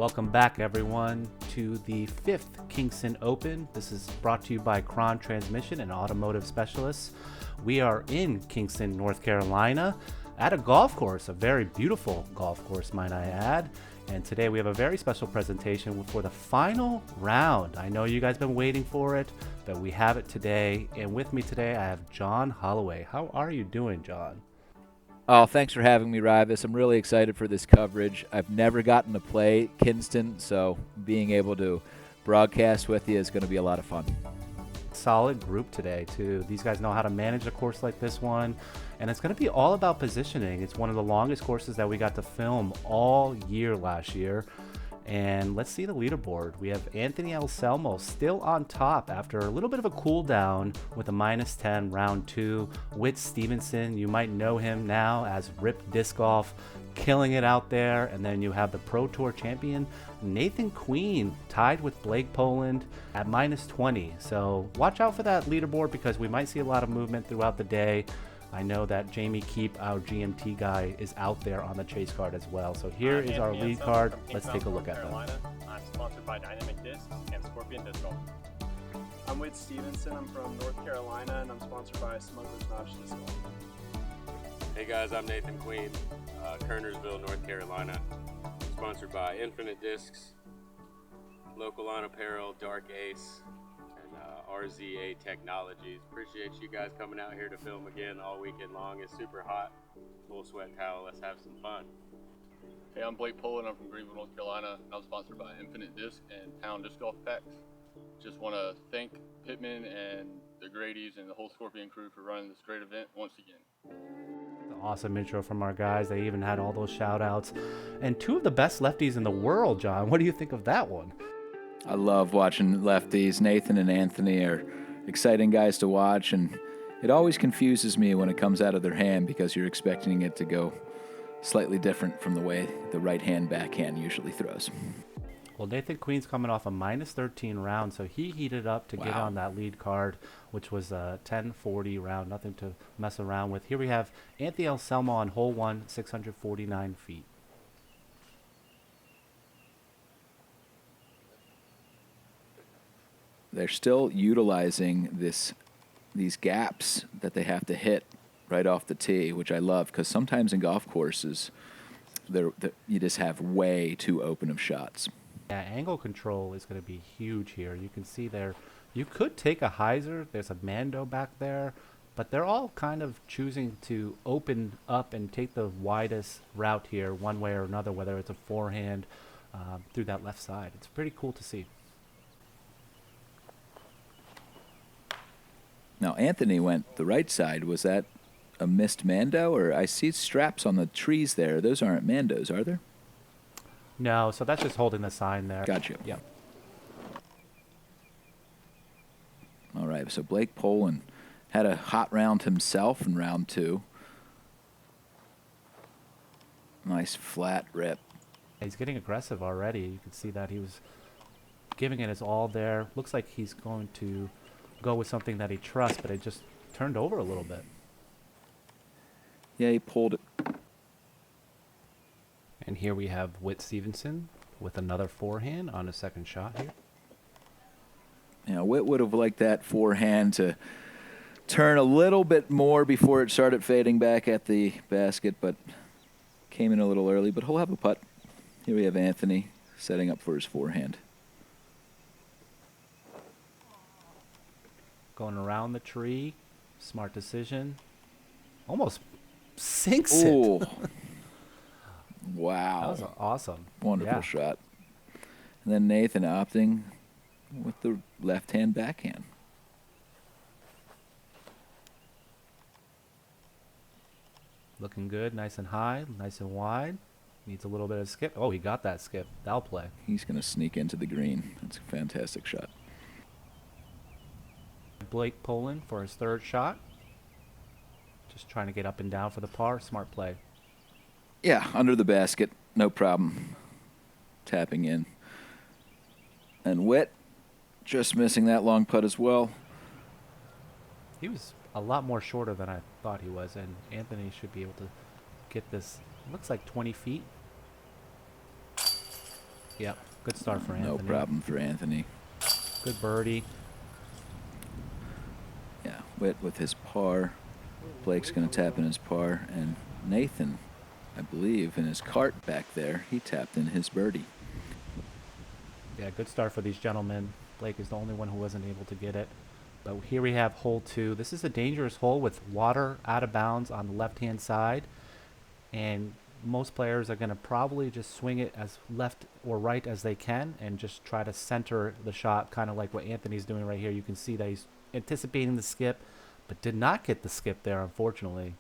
Welcome back, everyone, to the 5th Kinston Open. This is brought to you by Crom Transmission Automotive Specialist. We are in Kinston, North Carolina, at a golf course, a very beautiful golf course, might I add. And today we have a very special presentation for the final round. I know you guys have been waiting for it, but we have it today. And with me today, I have John Holloway. How are you doing, John? Oh, thanks for having me, Raivis. I'm really excited for this coverage. I've never gotten to play Kinston, so being able to broadcast with you is going to be a lot of fun. Solid group today, too. These guys know how to manage a course like this one, and it's going to be all about positioning. It's one of the longest courses that we got to film all year last year. And let's see the leaderboard. We have Anselmo still on top after a little bit of a cool down with a -10 round 2. Whit Stephenson, you might know him now as Rip Disc Golf, killing it out there. And then you have the Pro Tour champion Nathan Queen tied with Blake Poland at -20. So watch out for that leaderboard because we might see a lot of movement throughout the day. I know that Jamie Keep, our GMT guy, is out there on the chase card as well. So here is our lead card. Let's take a look at them. I'm sponsored by Dynamic Discs and Scorpion Disc Golf. I'm Whit Stephenson. I'm from North Carolina, and I'm sponsored by Smuggler's Notch Disc Golf. Hey guys, I'm Nathan Queen, Kernersville, North Carolina. Sponsored by Infinite Discs, Local On Apparel, Dark Ace, RZA Technologies. Appreciate you guys coming out here to film again all weekend long. It's super hot, full sweat towel. Let's have some fun. Hey, I'm Blake Poland. I'm from Greenville, North Carolina, and I'm sponsored by Infinite Disc and Pound Disc Golf Packs. Just want to thank Pittman and the Grady's and the whole Scorpion crew for running this great event once again. Awesome intro from our guys. They even had all those shout outs. And two of the best lefties in the world, John. What do you think of that one? I love watching lefties. Nathan and Anthony are exciting guys to watch, and it always confuses me when it comes out of their hand because you're expecting it to go slightly different from the way the right-hand backhand usually throws. Well, Nathan Queen's coming off a -13 round, so he heated up to get on that lead card, which was a 10-40 round, nothing to mess around with. Here we have Anselmo on hole 1, 649 feet. They're still utilizing these gaps that they have to hit right off the tee, which I love because sometimes in golf courses, you just have way too open of shots. Yeah, angle control is going to be huge here. You can see there, you could take a hyzer. There's a Mando back there, but they're all kind of choosing to open up and take the widest route here one way or another, whether it's a forehand through that left side. It's pretty cool to see. Now, Anthony went the right side. Was that a missed Mando? Or I see straps on the trees there. Those aren't Mandos, are there? No, so that's just holding the sign there. Gotcha. Yep. All right, so Blake Poland had a hot round himself in round 2. Nice flat rip. He's getting aggressive already. You can see that he was giving it his all there. Looks like he's going to go with something that he trusts, but it just turned over a little bit. Yeah, he pulled it. And here we have Whit Stephenson with another forehand on a second shot here. You know, Whit would have liked that forehand to turn a little bit more before it started fading back at the basket, but came in a little early, but he'll have a putt. Here we have Anthony setting up for his forehand. Going around the tree. Smart decision. Almost sinks Ooh. it. Wow. That was awesome. Wonderful shot. And then Nathan opting with the left-hand backhand. Looking good. Nice and high. Nice and wide. Needs a little bit of skip. Oh, he got that skip. That'll play. He's going to sneak into the green. That's a fantastic shot. Blake Poland for his third shot. Just trying to get up and down for the par. Smart play. Yeah, under the basket. No problem. Tapping in. And Whit just missing that long putt as well. He was a lot more shorter than I thought he was, and Anthony should be able to get this. Looks like 20 feet. Yep. Good start for No Anthony. problem for Anthony. Good birdie. Yeah, Whit with his par. Blake's going to tap in his par. And Nathan, I believe, in his cart back there, he tapped in his birdie. Yeah, good start for these gentlemen. Blake is the only one who wasn't able to get it. But here we have hole 2. This is a dangerous hole with water out of bounds on the left-hand side. And most players are going to probably just swing it as left or right as they can and just try to center the shot, kind of like what Anthony's doing right here. You can see that he's anticipating the skip, but did not get the skip there, unfortunately.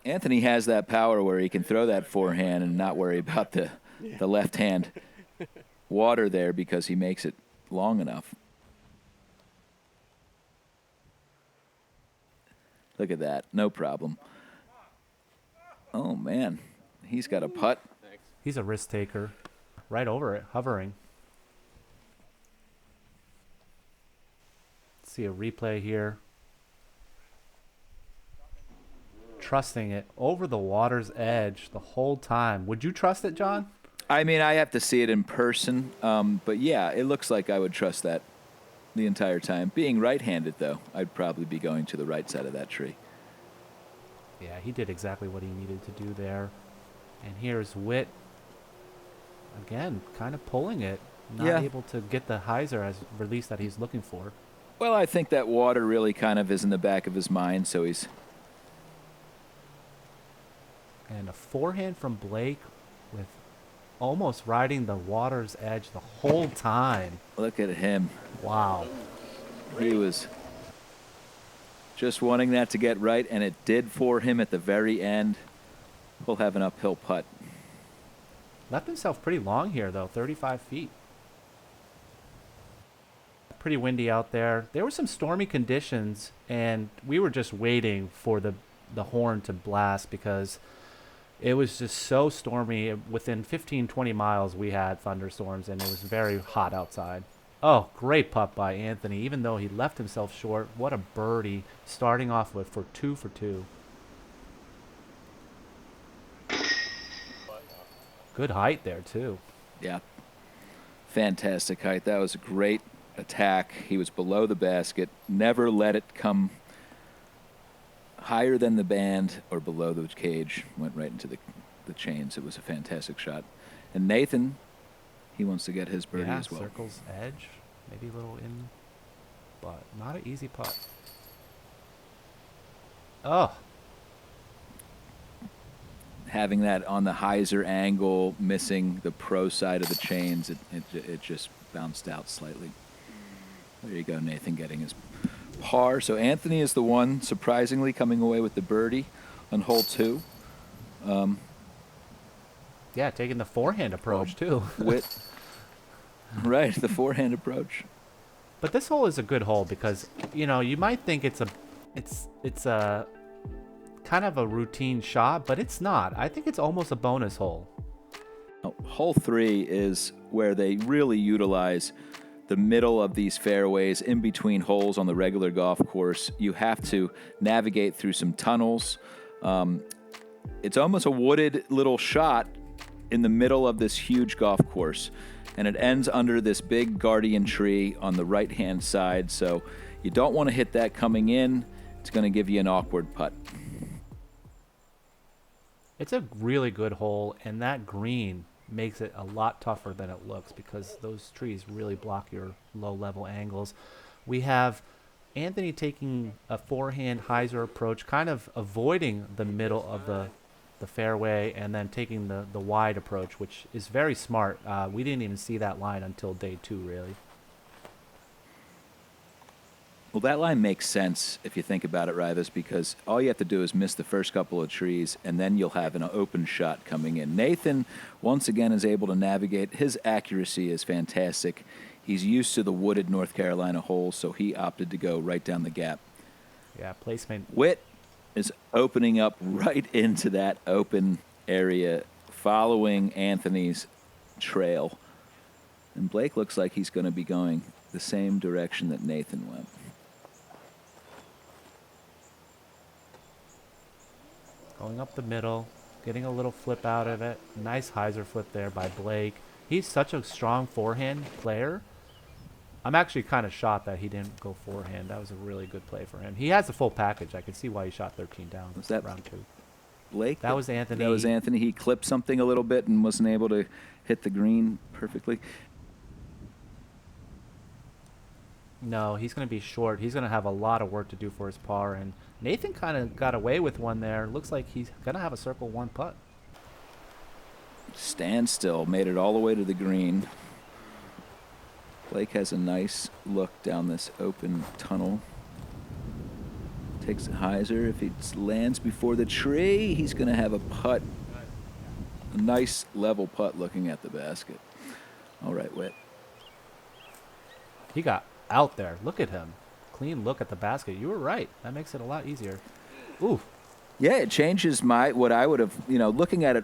Anthony has that power where he can throw that forehand and not worry about the left hand water there because he makes it long enough. Look at that. No problem. Oh, man. He's got a putt. Thanks. He's a risk taker. Right over it, hovering. Let's see a replay here. Trusting it over the water's edge the whole time. Would you trust it, John? I mean, I have to see it in person. But, yeah, it looks like I would trust that the entire time. Being right-handed, though, I'd probably be going to the right side of that tree. Yeah, he did exactly what he needed to do there. And here's Whit. Again, kind of pulling it. Not able to get the hyzer as release that he's looking for. Well, I think that water really kind of is in the back of his mind, so he's... And a forehand from Blake with almost riding the water's edge the whole time. Look at him. Wow. He was just wanting that to get right, and it did for him at the very end. He'll have an uphill putt. Left himself pretty long here, though, 35 feet. Pretty windy out there. There were some stormy conditions, and we were just waiting for the horn to blast because it was just so stormy. Within 15, 20 miles, we had thunderstorms, and it was very hot outside. Oh, great putt by Anthony. Even though he left himself short, what a birdie starting off with for 2 for 2. Good height there, too. Yeah. Fantastic height. That was a great attack. He was below the basket. Never let it come higher than the band or below the cage. Went right into the chains. It was a fantastic shot. And Nathan, he wants to get his birdie as well. Circle's edge. Maybe a little in, but not an easy putt. Oh. Having that on the hyzer angle, missing the pro side of the chains, it just bounced out slightly. There you go, Nathan getting his par. So Anthony is the one, surprisingly, coming away with the birdie on hole 2. Yeah, taking the forehand approach, too. Whit. Right, the forehand approach. But this hole is a good hole because, you know, you might think it's a kind of a routine shot, but it's not. I think it's almost a bonus hole. Oh, hole 3 is where they really utilize the middle of these fairways in between holes on the regular golf course. You have to navigate through some tunnels. It's almost a wooded little shot in the middle of this huge golf course. And it ends under this big guardian tree on the right-hand side. So you don't want to hit that coming in. It's going to give you an awkward putt. It's a really good hole, and that green makes it a lot tougher than it looks because those trees really block your low-level angles. We have Anthony taking a forehand hyzer approach, kind of avoiding the middle of the fairway and then taking the wide approach, which is very smart. We didn't even see that line until day 2, really. Well, that line makes sense if you think about it, Raivis, because all you have to do is miss the first couple of trees, and then you'll have an open shot coming in. Nathan, once again, is able to navigate. His accuracy is fantastic. He's used to the wooded North Carolina holes, so he opted to go right down the gap. Yeah, placement. Whit is opening up right into that open area, following Anthony's trail. And Blake looks like he's going to be going the same direction that Nathan went. Going up the middle, getting a little flip out of it. Nice hyzer flip there by Blake. He's such a strong forehand player. I'm actually kind of shocked that he didn't go forehand. That was a really good play for him. He has the full package. I can see why he shot 13 down. Was that round 2? Blake? That was Anthony. That was Anthony. He clipped something a little bit and wasn't able to hit the green perfectly. No, he's going to be short. He's going to have a lot of work to do for his par. And Nathan kind of got away with one there. Looks like he's going to have a circle 1 putt. Standstill, made it all the way to the green. Blake has a nice look down this open tunnel. Takes a hyzer. If he lands before the tree, he's going to have a putt. A nice level putt looking at the basket. All right, Whit. He got out there. Look at him. Clean look at the basket. You were right. That makes it a lot easier. Ooh. Yeah, it changes what I would have, looking at it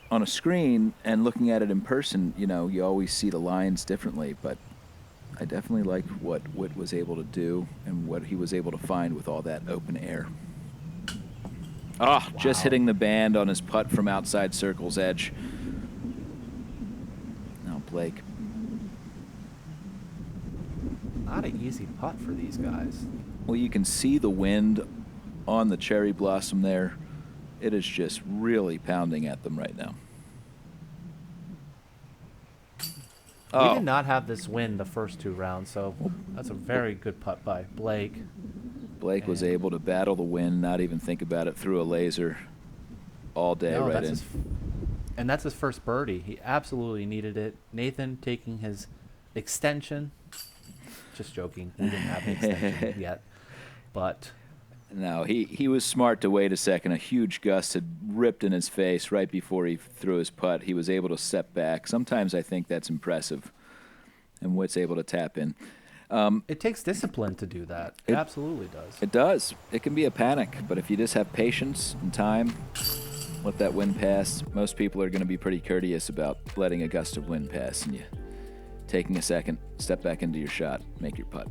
on a screen and looking at it in person, you always see the lines differently, but I definitely like what Whit was able to do and what he was able to find with all that open air. Just hitting the band on his putt from outside circle's edge. Now Blake. Not an easy putt for these guys. Well, you can see the wind on the cherry blossom there. It is just really pounding at them right now. We did not have this win the first 2 rounds, so that's a very good putt by Blake. Blake was able to battle the wind, not even think about it, through a laser all day right in. And that's his first birdie. He absolutely needed it. Nathan taking his extension. Just joking. We didn't have an extension yet. But no, he was smart to wait a second. A huge gust had ripped in his face right before he threw his putt. He was able to step back. Sometimes I think that's impressive, and Whit's able to tap in. It takes discipline to do that. It absolutely does. It does. It can be a panic, but if you just have patience and time, let that wind pass. Most people are going to be pretty courteous about letting a gust of wind pass, and you taking a second, step back into your shot, make your putt.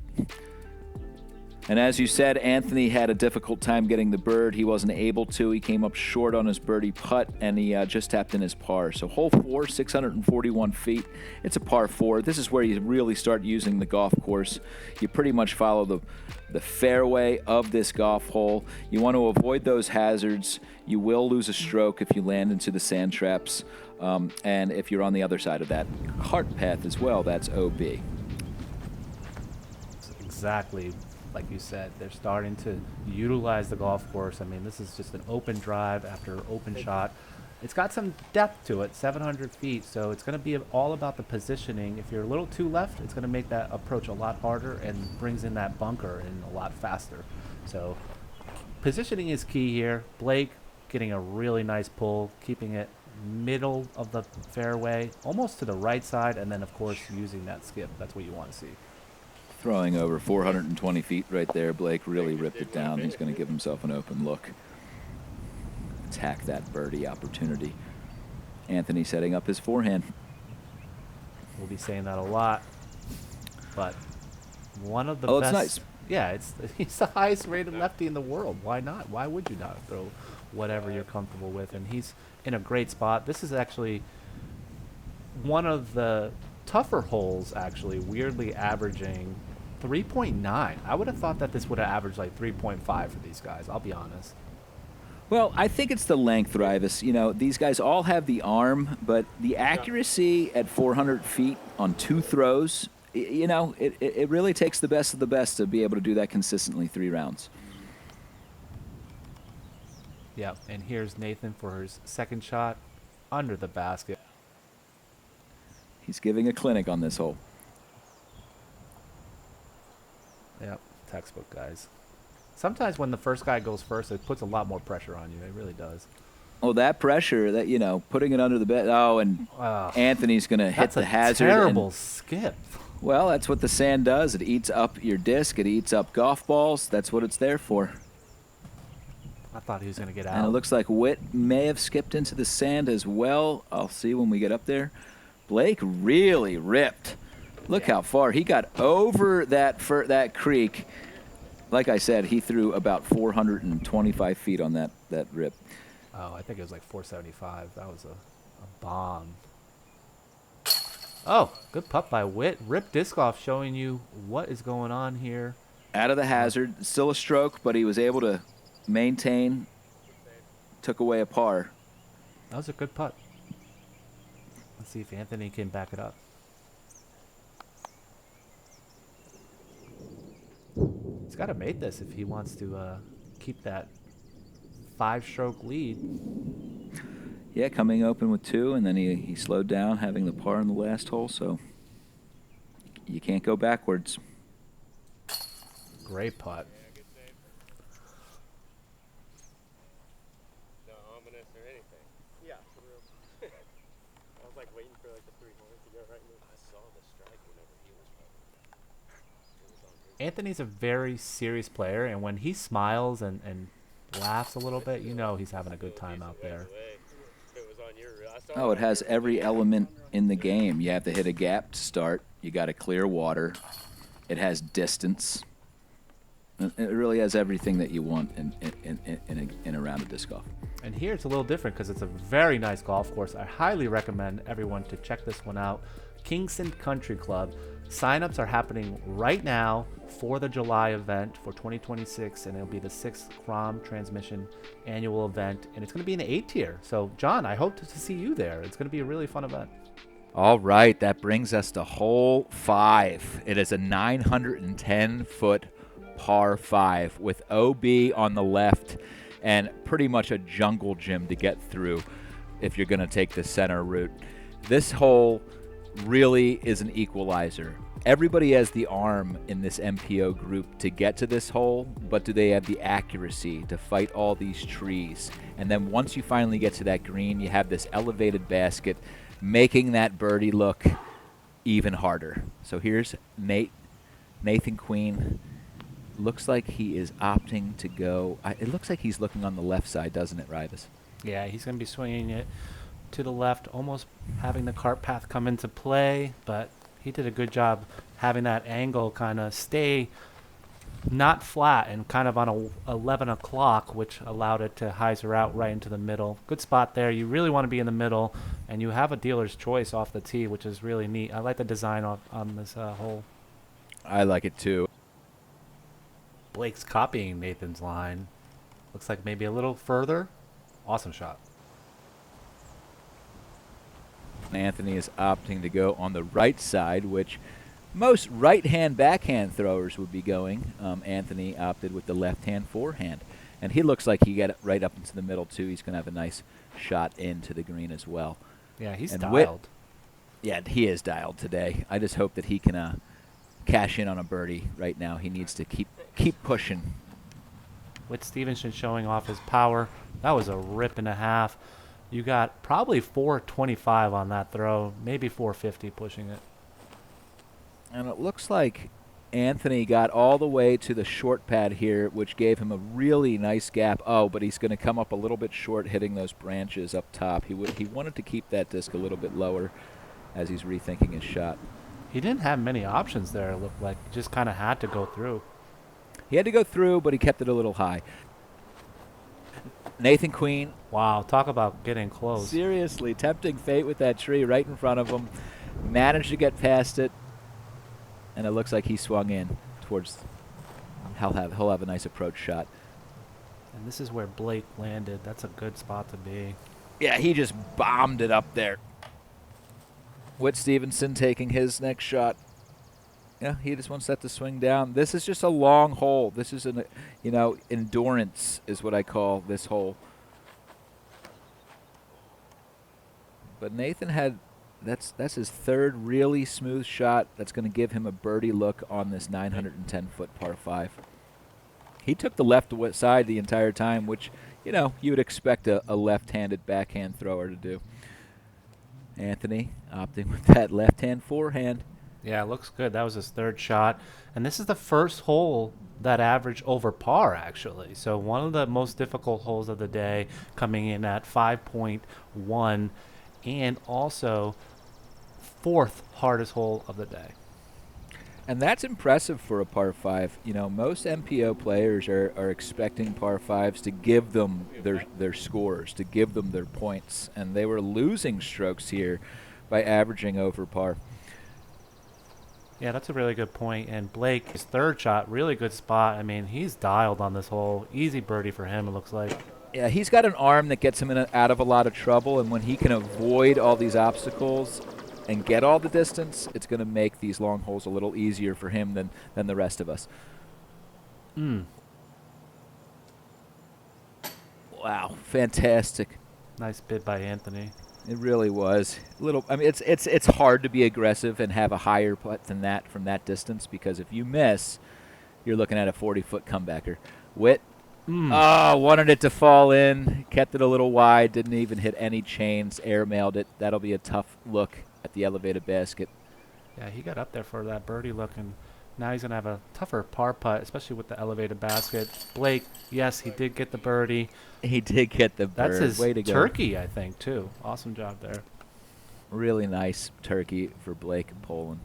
And as you said, Anthony had a difficult time getting the bird. He wasn't able to. He came up short on his birdie putt, and he just tapped in his par. So hole 4, 641 feet. It's a par 4. This is where you really start using the golf course. You pretty much follow the fairway of this golf hole. You want to avoid those hazards. You will lose a stroke if you land into the sand traps. And if you're on the other side of that cart path as well, that's OB. Exactly. Like you said, they're starting to utilize the golf course. I mean, this is just an open drive after open shot. It's got some depth to it, 700 feet, so it's going to be all about the positioning. If you're a little too left, it's going to make that approach a lot harder and brings in that bunker in a lot faster. So positioning is key here. Blake getting a really nice pull, keeping it middle of the fairway, almost to the right side, and then, of course, using that skip. That's what you want to see. Throwing over 420 feet right there. Blake really ripped it down. He's going to give himself an open look. Attack that birdie opportunity. Anthony setting up his forehand. We'll be saying that a lot. But one of the best. It's nice. Yeah, he's the highest rated lefty in the world. Why not? Why would you not throw whatever you're comfortable with? And he's in a great spot. This is actually one of the tougher holes, actually, weirdly averaging 3.9. I would have thought that this would have averaged like 3.5 for these guys, I'll be honest. Well, I think it's the length, Raivis. These guys all have the arm, but the accuracy at 400 feet on 2 throws, it really takes the best of the best to be able to do that consistently 3 rounds. Yeah, and here's Nathan for his second shot under the basket. He's giving a clinic on this hole. Yep, textbook, guys. Sometimes when the first guy goes first, it puts a lot more pressure on you. It really does. Oh, that pressure, that putting it under the bed. Oh, and Anthony's going to hit the hazard. That's a terrible skip. Well, that's what the sand does. It eats up your disc. It eats up golf balls. That's what it's there for. I thought he was going to get out. And it looks like Whit may have skipped into the sand as well. I'll see when we get up there. Blake really ripped. Look how far. He got over that creek. Like I said, he threw about 425 feet on that rip. Oh, I think it was like 475. That was a bomb. Oh, good putt by Whit. Rip Disc Golf showing you what is going on here. Out of the hazard, still a stroke, but he was able to maintain, took away a par. That was a good putt. Let's see if Anthony can back it up. He's got to make this if he wants to keep that 5-stroke lead. Yeah, coming open with 2, and then he slowed down, having the par in the last hole, so you can't go backwards. Great putt. Not ominous or anything. Yeah, for real. I was like waiting for like the 3 holes to go right in. I saw the strike whenever he was putting. It was on his. Anthony's a very serious player, and when he smiles and laughs a little bit, you know he's having a good time out there. It was on your. I saw Oh, it has every element in the game. You have to hit a gap to start. You got to clear water. It has distance. It really has everything that you want in a round of disc golf. And here it's a little different because it's a very nice golf course. I highly recommend everyone to check this one out. Kinston Country Club. Signups are happening right now for the July event for 2026, and it'll be the 6th Crom Transmission annual event, and it's going to be in the 8 tier. So, John, I hope to see you there. It's going to be a really fun event. All right, that brings us to hole 5. It is a 910-foot par 5 with OB on the left and pretty much a jungle gym to get through if you're going to take the center route. This hole really is an equalizer. Everybody has the arm in this MPO group to get to this hole, but do they have the accuracy to fight all these trees? And then once you finally get to that green, you have this elevated basket, making that birdie look even harder. So here's Nathan Queen. Looks like he is opting to go. It looks like he's looking on the left side, doesn't it, Raivis? Yeah, he's going to be swinging it to the left, almost having the cart path come into play, but he did a good job having that angle kind of stay not flat and kind of on a 11 o'clock, which allowed it to hyzer out right into the middle. Good spot there. You really want to be in the middle, and you have a dealer's choice off the tee, which is really neat. I like the design on this hole. I like it too. Blake's copying Nathan's line. Looks like maybe a little further. Awesome shot. Anthony is opting to go on the right side, which most right-hand backhand throwers would be going. Anthony opted with the left-hand forehand. And he looks like he got it right up into the middle, too. He's going to have a nice shot into the green as well. Yeah, he's and dialed. Yeah, he is dialed today. I just hope that he can cash in on a birdie right now. He needs to keep pushing. Whit Stephenson showing off his power. That was a rip and a half. You got probably 425 on that throw, maybe 450 pushing it. And it looks like Anthony got all the way to the short pad here, which gave him a really nice gap. Oh, but he's going to come up a little bit short hitting those branches up top. He wanted to keep that disc a little bit lower as he's rethinking his shot. He didn't have many options there, it looked like. He just kind of had to go through. He had to go through, but he kept it a little high. Nathan Queen. Wow, talk about getting close. Seriously, tempting fate with that tree right in front of him. Managed to get past it, and it looks like he swung in towards. He'll have a nice approach shot. And this is where Blake landed. That's a good spot to be. Yeah, he just bombed it up there. Whit Stephenson taking his next shot. Yeah, he just wants that to swing down. This is just a long hole. This is endurance is what I call this hole. But Nathan had that's his third really smooth shot that's going to give him a birdie look on this 910-foot par 5. He took the left side the entire time, which, you would expect a left-handed backhand thrower to do. Anthony opting with that left-hand forehand. Yeah, it looks good. That was his third shot. And this is the first hole that averaged over par, actually. So one of the most difficult holes of the day, coming in at 5.1, and also fourth hardest hole of the day. And that's impressive for a par 5. Most MPO players are expecting par 5s to give them their scores, to give them their points. And they were losing strokes here by averaging over par. Yeah, that's a really good point. And Blake, his third shot, really good spot. I mean, he's dialed on this hole. Easy birdie for him, it looks like. Yeah, he's got an arm that gets him out of a lot of trouble, and when he can avoid all these obstacles and get all the distance, it's going to make these long holes a little easier for him than the rest of us. Wow, fantastic. Nice bid by Anthony. It really was. I mean, it's hard to be aggressive and have a higher putt than that from that distance, because if you miss, you're looking at a 40-foot comebacker. Whit, wanted it to fall in, kept it a little wide, didn't even hit any chains, airmailed it. That'll be a tough look at the elevated basket. Yeah, he got up there for that birdie look, and now he's going to have a tougher par putt, especially with the elevated basket. Blake, yes, he did get the birdie. He did get the bird. That's his Way to go. turkey, I think, too. Awesome job there. Really nice turkey for Blake Poland.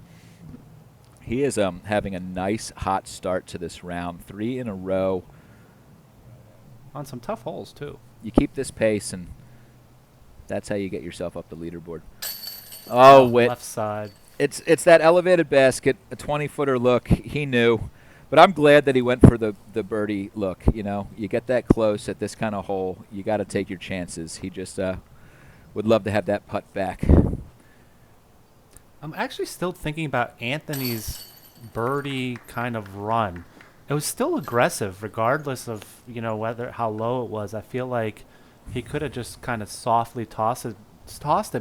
He is having a nice hot start to this round, 3 in a row. On some tough holes, too. You keep this pace, and that's how you get yourself up the leaderboard. Oh, Whit. Left side. It's that elevated basket, a 20-footer look. He knew. But I'm glad that he went for the birdie look. You know, you get that close at this kind of hole, you got to take your chances. He just would love to have that putt back. I'm actually still thinking about Anthony's birdie kind of run. It was still aggressive, regardless of, you know, how low it was. I feel like he could have just kind of softly tossed it,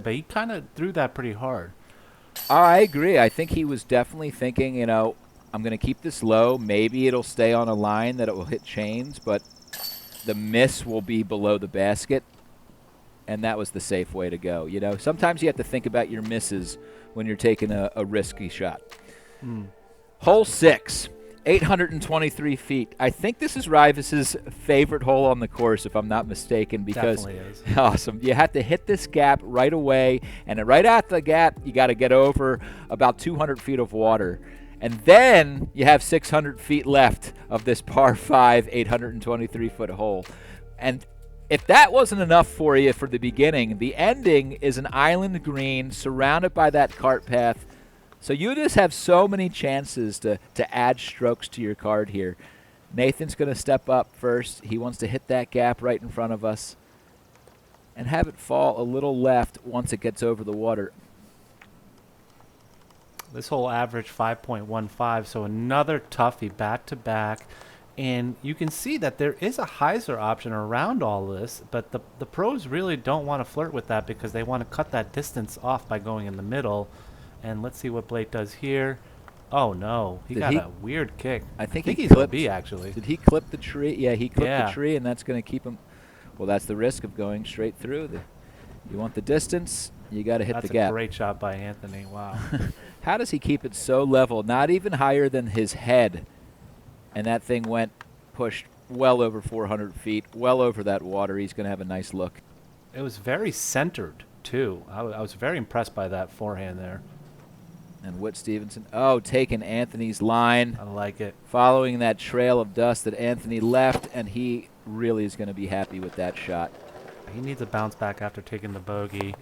but he kind of threw that pretty hard. I agree. I think he was definitely thinking, you know, I'm going to keep this low. Maybe it'll stay on a line that it will hit chains, but the miss will be below the basket, and that was the safe way to go. You know, sometimes you have to think about your misses when you're taking a risky shot. Hole 6, 823 feet. I think this is Raivis's favorite hole on the course, if I'm not mistaken, because Definitely is. Awesome. You have to hit this gap right away, and right at the gap, you got to get over about 200 feet of water. And then you have 600 feet left of this par 5, 823-foot hole. And if that wasn't enough for you for the beginning, the ending is an island green surrounded by that cart path. So you just have so many chances to add strokes to your card here. Nathan's going to step up first. He wants to hit that gap right in front of us and have it fall a little left once it gets over the water. This hole averaged 5.15, so another toughie back-to-back. And you can see that there is a hyzer option around all this, but the pros really don't want to flirt with that because they want to cut that distance off by going in the middle. And let's see what Blake does here. Oh, no. He got a weird kick. I think he's clipped, OB, actually. Did he clip the tree? Yeah, he clipped the tree, and that's going to keep him. Well, that's the risk of going straight through. You want the distance, you got to hit the gap. That's a great shot by Anthony. Wow. How does he keep it so level? Not even higher than his head. And that thing went pushed well over 400 feet, well over that water. He's going to have a nice look. It was very centered, too. I was very impressed by that forehand there. And Whit Stephenson, taking Anthony's line. I like it. Following that trail of dust that Anthony left, and he really is going to be happy with that shot. He needs a bounce back after taking the bogey.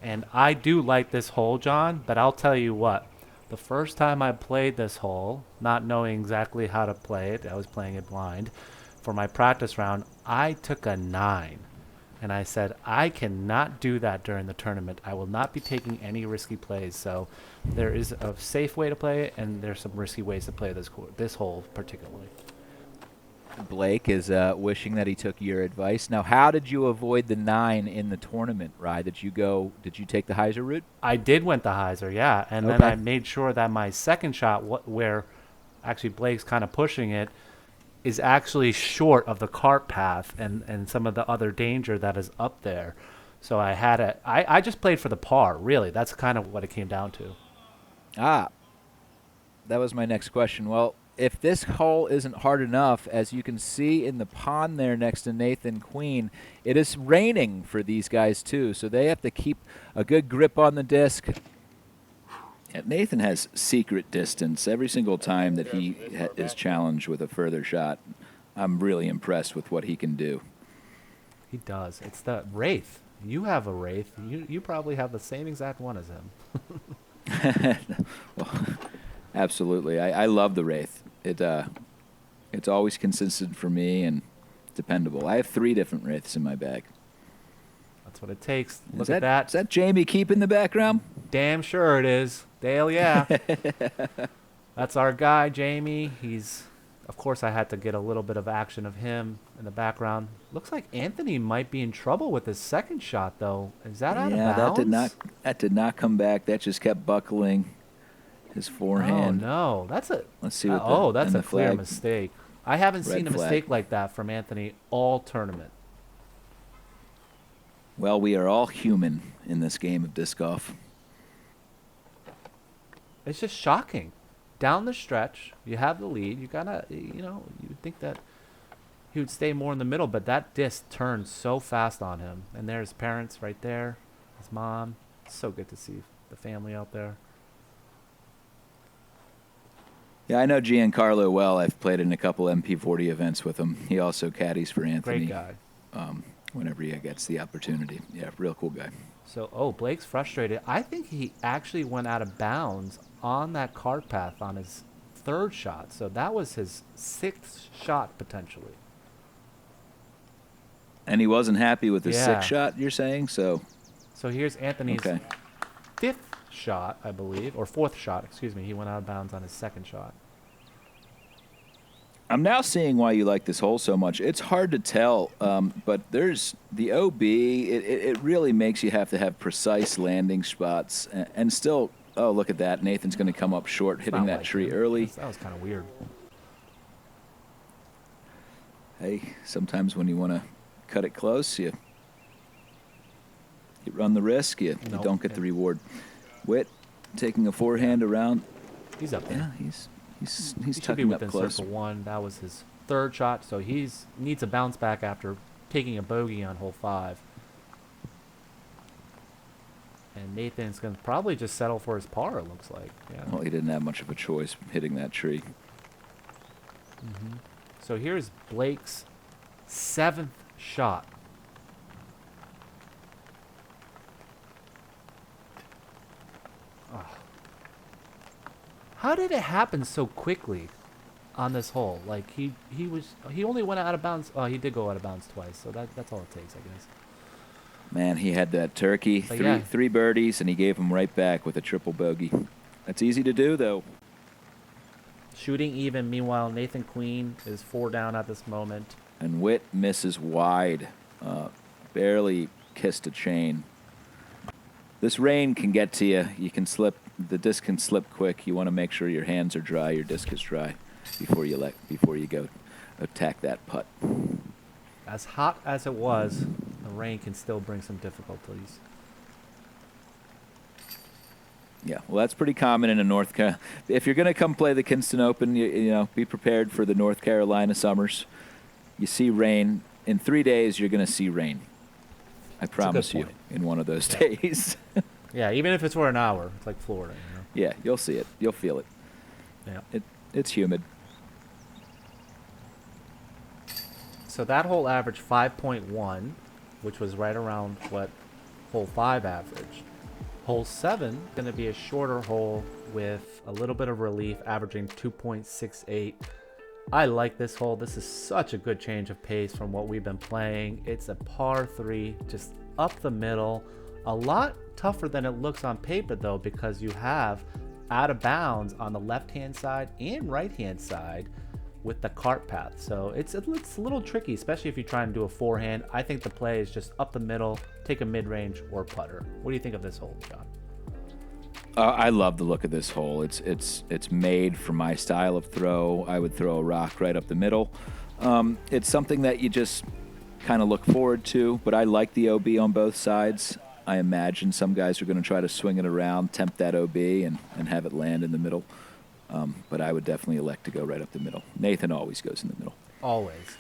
And I do like this hole, John, but I'll tell you what. The first time I played this hole, not knowing exactly how to play it, I was playing it blind, for my practice round, I took a 9. And I said, I cannot do that during the tournament. I will not be taking any risky plays. So there is a safe way to play it, and there's some risky ways to play this hole particularly. Blake is wishing that he took your advice. Now, how did you avoid the 9 in the tournament, Rye? Did you take the hyzer route? I did went the hyzer, yeah. And then I made sure that my second shot, where actually Blake's kind of pushing it, is actually short of the cart path and some of the other danger that is up there. So I just played for the par, really. That's kind of what it came down to. That was my next question. Well, if this hole isn't hard enough, as you can see in the pond there next to Nathan Queen, it is raining for these guys too, so they have to keep a good grip on the disc. Yeah, Nathan has secret distance every single time that he is challenged with a further shot. I'm really impressed with what he can do. He does. It's the Wraith. You have a Wraith. You probably have the same exact one as him. Well, Absolutely. I love the Wraith. It's always consistent for me and dependable. I have 3 different Wraiths in my bag. That's what it takes. Look at that. Is that Jamie Keep in the background? Damn sure it is. Dale, yeah. That's our guy, Jamie. Of course, I had to get a little bit of action of him in the background. Looks like Anthony might be in trouble with his second shot, though. Is that out of bounds? Yeah, that did not come back. That just kept buckling his forehand. Oh, no. Let's see what that's a clear flag. mistake. I haven't seen a Red flag. mistake like that from Anthony all tournament. Well, we are all human in this game of disc golf. It's just shocking. Down the stretch, you have the lead. You gotta, you would think that he would stay more in the middle, but that disc turned so fast on him. And there's his parents right there, his mom. It's so good to see the family out there. Yeah, I know Giancarlo well. I've played in a couple MP40 events with him. He also caddies for Anthony. Great guy. Whenever he gets the opportunity. Yeah, real cool guy. So, Blake's frustrated. I think he actually went out of bounds on that cart path on his 3rd shot. So that was his 6th shot potentially. And he wasn't happy with his Yeah. 6th shot, you're saying? So here's Anthony's okay. 5th shot, I believe, or 4th shot, excuse me. He went out of bounds on his 2nd shot. I'm now seeing why you like this hole so much. It's hard to tell, but there's the OB. It really makes you have to have precise landing spots and still. Oh, look at that! Nathan's going to come up short, hitting that tree early. That was kind of weird. Hey, sometimes when you want to cut it close, you run the risk. You don't get the reward. Whit taking a forehand around. He's up there. Yeah, he's He should be tucking up within close. circle 1. That was his 3rd shot, so needs a bounce back after taking a bogey on hole 5. And Nathan's going to probably just settle for his par, it looks like. Yeah. Well, he didn't have much of a choice hitting that tree. So here's Blake's 7th shot. Oh. How did it happen so quickly on this hole? Like he only went out of bounds. Oh, he did go out of bounds twice, so that's all it takes, I guess. Man, he had that turkey, three birdies, and he gave them right back with a triple bogey. That's easy to do, though. Shooting even. Meanwhile, Nathan Queen is 4 down at this moment. And Whit misses wide. Barely kissed a chain. This rain can get to you. You can slip. The disc can slip quick. You want to make sure your hands are dry, your disc is dry, before you go attack that putt. As hot as it was, the rain can still bring some difficulties. Yeah, well, that's pretty common in a North Carolina. If you're going to come play the Kinston Open, you know, be prepared for the North Carolina summers. You see rain. In 3 days, you're going to see rain. I promise you, in one of those days. Yeah, even if it's for an hour, it's like Florida. You know? Yeah, you'll see it. You'll feel it. Yeah. It's humid. So that hole averaged 5.1, which was right around what hole 5 averaged. Hole 7 going to be a shorter hole with a little bit of relief, averaging 2.68. I like this hole. This is such a good change of pace from what we've been playing. It's a par 3, just up the middle. A lot tougher than it looks on paper, though, because you have out of bounds on the left-hand side and right-hand side with the cart path. So it's a little tricky, especially if you try and do a forehand. I think the play is just up the middle, take a mid-range or putter. What do you think of this hole, John? I love the look of this hole. It's made for my style of throw. I would throw a rock right up the middle. It's something that you just kind of look forward to, but I like the OB on both sides. I imagine some guys are going to try to swing it around, tempt that OB, and have it land in the middle. But I would definitely elect to go right up the middle. Nathan always goes in the middle. Always.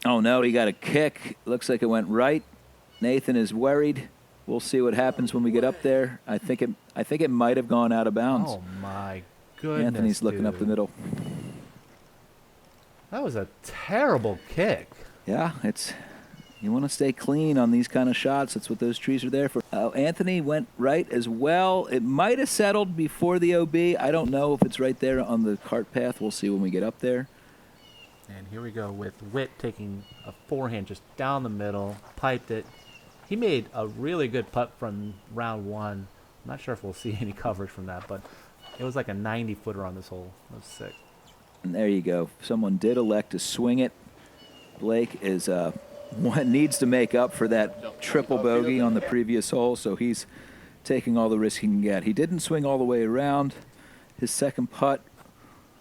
Oh, no, he got a kick. Looks like it went right. Nathan is worried. We'll see what happens when we get up there. I think it might have gone out of bounds. Oh, my goodness, Anthony's looking up the middle. That was a terrible kick. Yeah, you want to stay clean on these kind of shots. That's what those trees are there for. Anthony went right as well. It might have settled before the OB. I don't know if it's right there on the cart path. We'll see when we get up there. And here we go with Whit taking a forehand just down the middle, piped it. He made a really good putt from round one. I'm not sure if we'll see any coverage from that, but it was like a 90-footer on this hole. It was sick. And there you go. Someone did elect to swing it. Blake is one needs to make up for that triple bogey on the previous hole, so he's taking all the risk he can get. He didn't swing all the way around. His second putt.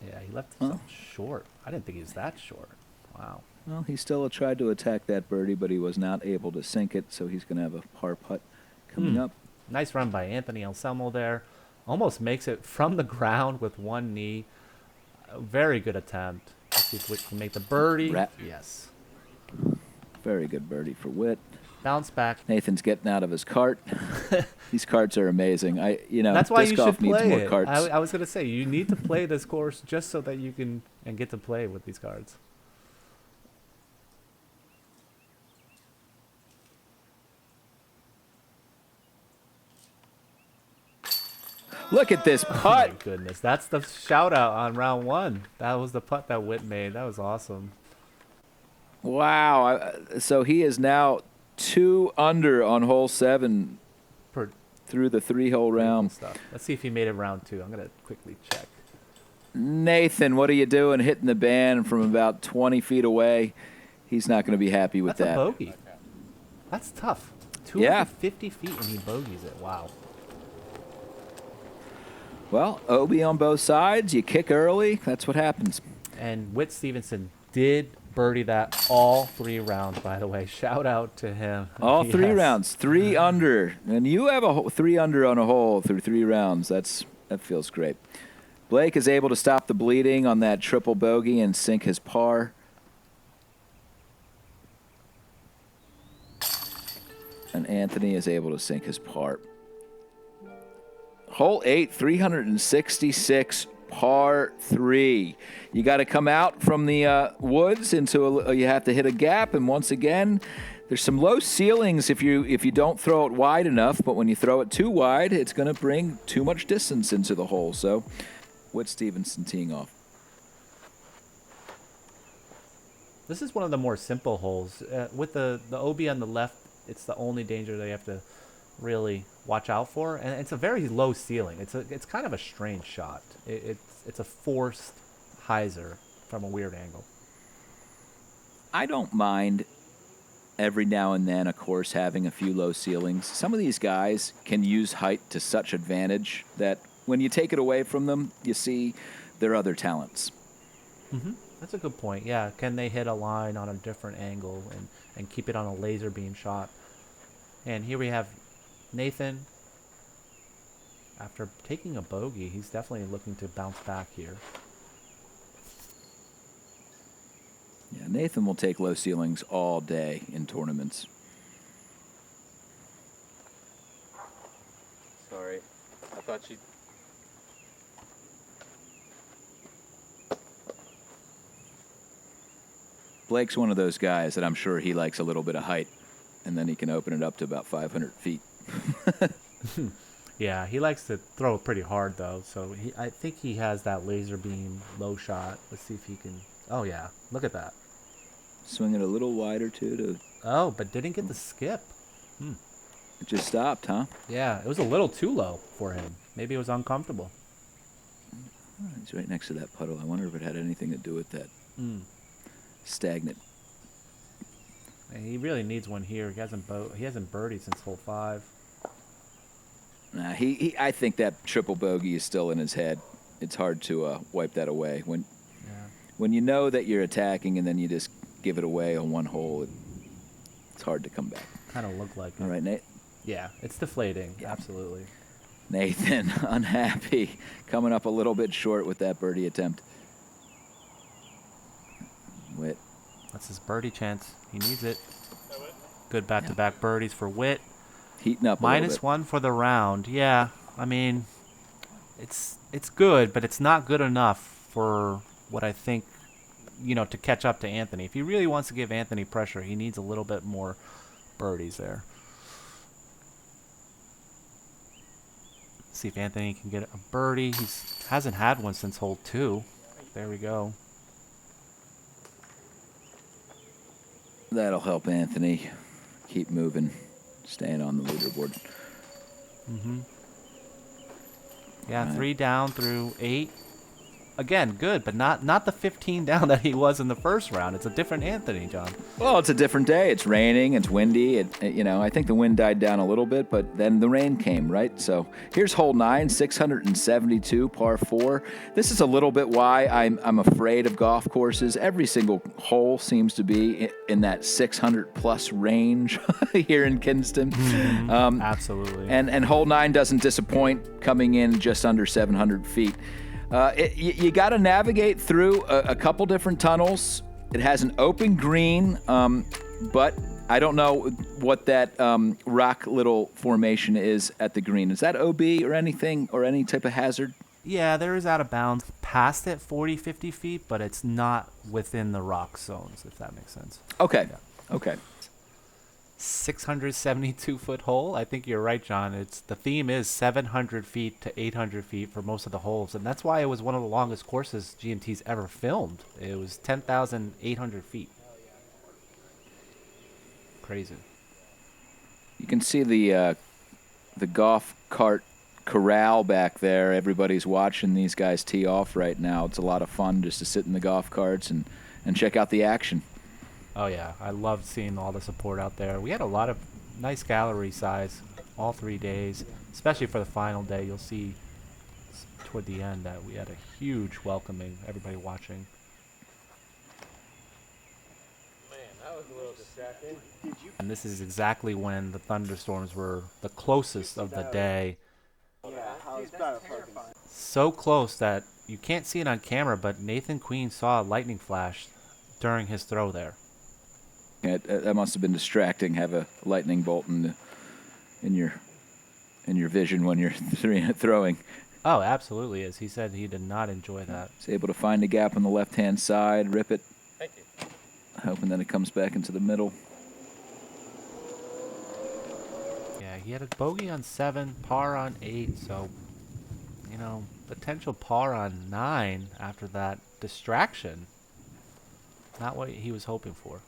Yeah, he left himself short. I didn't think he was that short. Wow. Well, he still tried to attack that birdie, but he was not able to sink it, so he's going to have a par putt coming up. Nice run by Anthony Anselmo there. Almost makes it from the ground with one knee. A very good attempt. Let's see if Whit can make the birdie. Yes. Very good birdie for Whit. Bounce back. Nathan's getting out of his cart. These carts are amazing. That's why disc you golf should needs play more it. carts. I was going to say, you need to play this course just so that you can and get to play with these cards. Look at this Oh my putt. goodness. That's the shout out on round one. That was the putt that Whit made. That was awesome. Wow. So he is now 2 under on hole 7 Per through the 3-hole round. stuff. Let's see if he made it round 2. I'm going to quickly check. Nathan, what are you doing hitting the band from about 20 feet away? He's not going to be happy with That's that. a bogey. That's tough. Yeah. 250 feet and he bogeys it. Wow. Well, OB on both sides. You kick early. That's what happens. And Whit Stephenson did birdie that all 3 rounds, by the way. Shout out to him. All 3 Yes. rounds, 3 under. And you have a 3 under on a hole through 3 rounds. That feels great. Blake is able to stop the bleeding on that triple bogey and sink his par. And Anthony is able to sink his par. Hole 8, 366, par 3. You got to come out from the woods into you have to hit a gap, and once again, there's some low ceilings if you don't throw it wide enough. But when you throw it too wide, it's going to bring too much distance into the hole. So, Whit Stephenson teeing off. This is one of the more simple holes. With the OB on the left, it's the only danger they have to really watch out for, and it's a very low ceiling. It's kind of a strange shot. It's a forced hyzer from a weird angle. I don't mind every now and then a course having a few low ceilings. Some of these guys can use height to such advantage that when you take it away from them, you see their other talents. That's a good point. Yeah, can they hit a line on a different angle and keep it on a laser beam shot? And here we have Nathan. After taking a bogey, he's definitely looking to bounce back here. Yeah, Nathan will take low ceilings all day in tournaments. Sorry. I thought you... Blake's one of those guys that I'm sure he likes a little bit of height, and then he can open it up to about 500 feet. Yeah, he likes to throw pretty hard, though, so I think he has that laser beam low shot. Let's see if he can... Oh, yeah. Look at that. Swing it a little wider, too. Oh, but didn't get the skip. It just stopped, huh? Yeah, it was a little too low for him. Maybe it was uncomfortable. He's right next to that puddle. I wonder if it had anything to do with that. Stagnant. And he really needs one here. He hasn't birdied since hole 5. Nah, I think that triple bogey is still in his head. It's hard to wipe that away. When you know that you're attacking and then you just give it away on one hole, it's hard to come back. Kind of looked like it. All right, Nate. Yeah, it's deflating. Yeah. Absolutely. Nathan, unhappy, coming up a little bit short with that birdie attempt. Whit. That's his birdie chance. He needs it. Good back-to-back birdies for Whit. Heating up a little bit. -1 for the round. Yeah, I mean, it's good, but it's not good enough for what I think, to catch up to Anthony. If he really wants to give Anthony pressure, he needs a little bit more birdies there. See if Anthony can get a birdie. Hasn't had one since hole 2. There we go. That'll help Anthony keep moving, staying on the leaderboard. Yeah, Right. 3 down through 8. Again, good, but not the 15 down that he was in the first round. It's a different Anthony, John. Well, it's a different day. It's raining. It's windy. I think the wind died down a little bit, but then the rain came, right? So here's hole 9, 672, par 4. This is a little bit why I'm afraid of golf courses. Every single hole seems to be in that 600-plus range here in Kinston. Absolutely. And hole 9 doesn't disappoint, coming in just under 700 feet. You got to navigate through a couple different tunnels. It has an open green, but I don't know what that rock little formation is at the green. Is that OB or anything, or any type of hazard? Yeah, there is out of bounds past it 40, 50 feet, but it's not within the rock zones, if that makes sense. Okay. Okay. 672-foot hole. I think you're right, John. The theme is 700 feet to 800 feet for most of the holes, and that's why it was one of the longest courses GMT's ever filmed. It was 10,800 feet. Crazy. You can see the golf cart corral back there. Everybody's watching these guys tee off right now. It's a lot of fun just to sit in the golf carts and check out the action. Oh, yeah. I loved seeing all the support out there. We had a lot of nice gallery size all 3 days, especially for the final day. You'll see toward the end that we had a huge welcoming, everybody watching. Man, that was a little distracting. And this is exactly when the thunderstorms were the closest of the day. So close that you can't see it on camera, but Nathan Queen saw a lightning flash during his throw there. Yeah, that must have been distracting. Have a lightning bolt in your vision when you're throwing. Oh, absolutely is. He said he did not enjoy that. He's able to find a gap on the left-hand side, rip it, Thank you. hoping that it comes back into the middle. Yeah, he had a bogey on 7, par on 8, so, potential par on 9 after that distraction. Not what he was hoping for.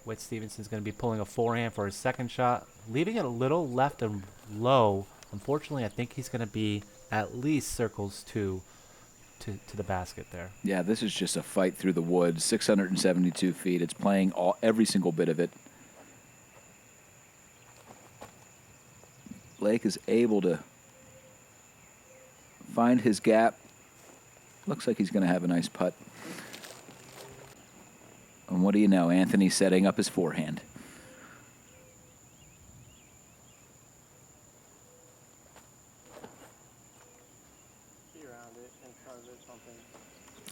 Whit Stephenson's going to be pulling a forehand for his second shot, leaving it a little left and low. Unfortunately, I think he's going to be at least circles 2 to the basket there. Yeah, this is just a fight through the woods, 672 feet. It's playing every single bit of it. Blake is able to find his gap. Looks like he's going to have a nice putt. And what do you know? Anthony's setting up his forehand.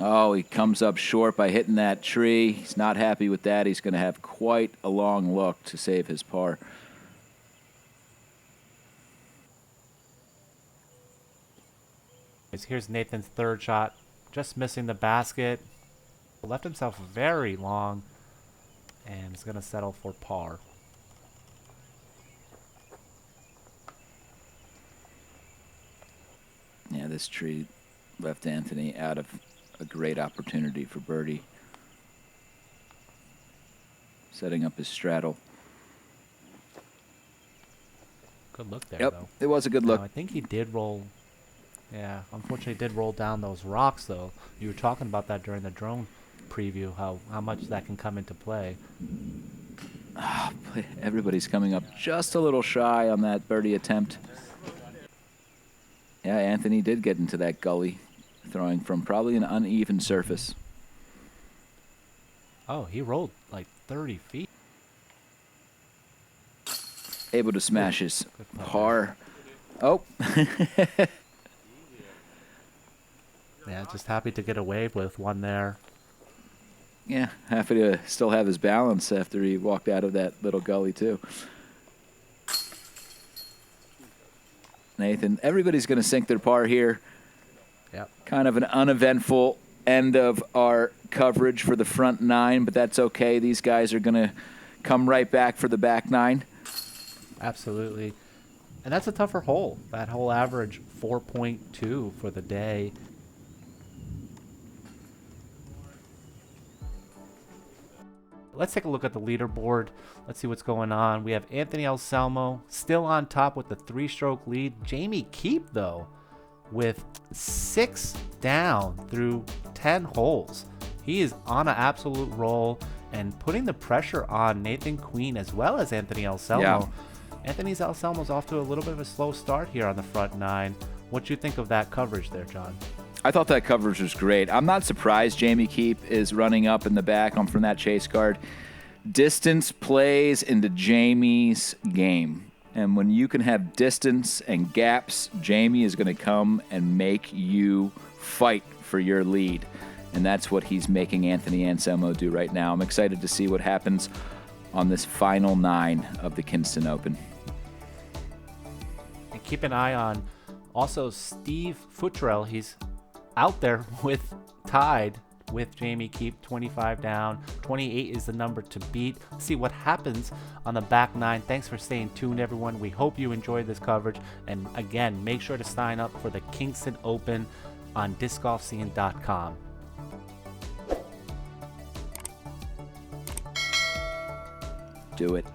Oh, he comes up short by hitting that tree. He's not happy with that. He's going to have quite a long look to save his par. Here's Nathan's third shot, just missing the basket. Left himself very long, and is going to settle for par. Yeah, this tree left Anthony out of a great opportunity for birdie. Setting up his straddle. Good look there, Yep, though. it was a good look. I think he did roll. Yeah, unfortunately, did roll down those rocks, though. You were talking about that during the drone preview, how much that can come into play. Everybody's coming up just a little shy on that birdie attempt. Yeah, Anthony did get into that gully, throwing from probably an uneven surface. Oh, he rolled like 30 feet. Able to smash his Good putt par. Oh. Yeah, just happy to get away with one there. Yeah, happy to still have his balance after he walked out of that little gully, too. Nathan, everybody's going to sink their par here. Yep. Kind of an uneventful end of our coverage for the front 9, but that's okay. These guys are going to come right back for the back 9. Absolutely. And that's a tougher hole. That hole average 4.2 for the day. Let's take a look at the leaderboard. Let's see what's going on. We have Anthony Anselmo still on top with the 3-stroke lead. Jamie Keep, though, with 6 down through 10 holes. He is on an absolute roll and putting the pressure on Nathan Queen as well as Anthony Anselmo. Yeah. Anthony Anselmo's off to a little bit of a slow start here on the front 9. What you think of that coverage there, John? I thought that coverage was great. I'm not surprised Jamie Keep is running up in the back from that chase card. Distance plays into Jamie's game. And when you can have distance and gaps, Jamie is going to come and make you fight for your lead. And that's what he's making Anthony Anselmo do right now. I'm excited to see what happens on this final 9 of the Kinston Open. And keep an eye on also Steve Futrell. He's out there tied with Jamie Keep, 25 down. 28 is the number to beat. See what happens on the back 9. Thanks for staying tuned, everyone. We hope you enjoyed this coverage. And again, make sure to sign up for the Kinston Open on discgolfscene.com. Do it.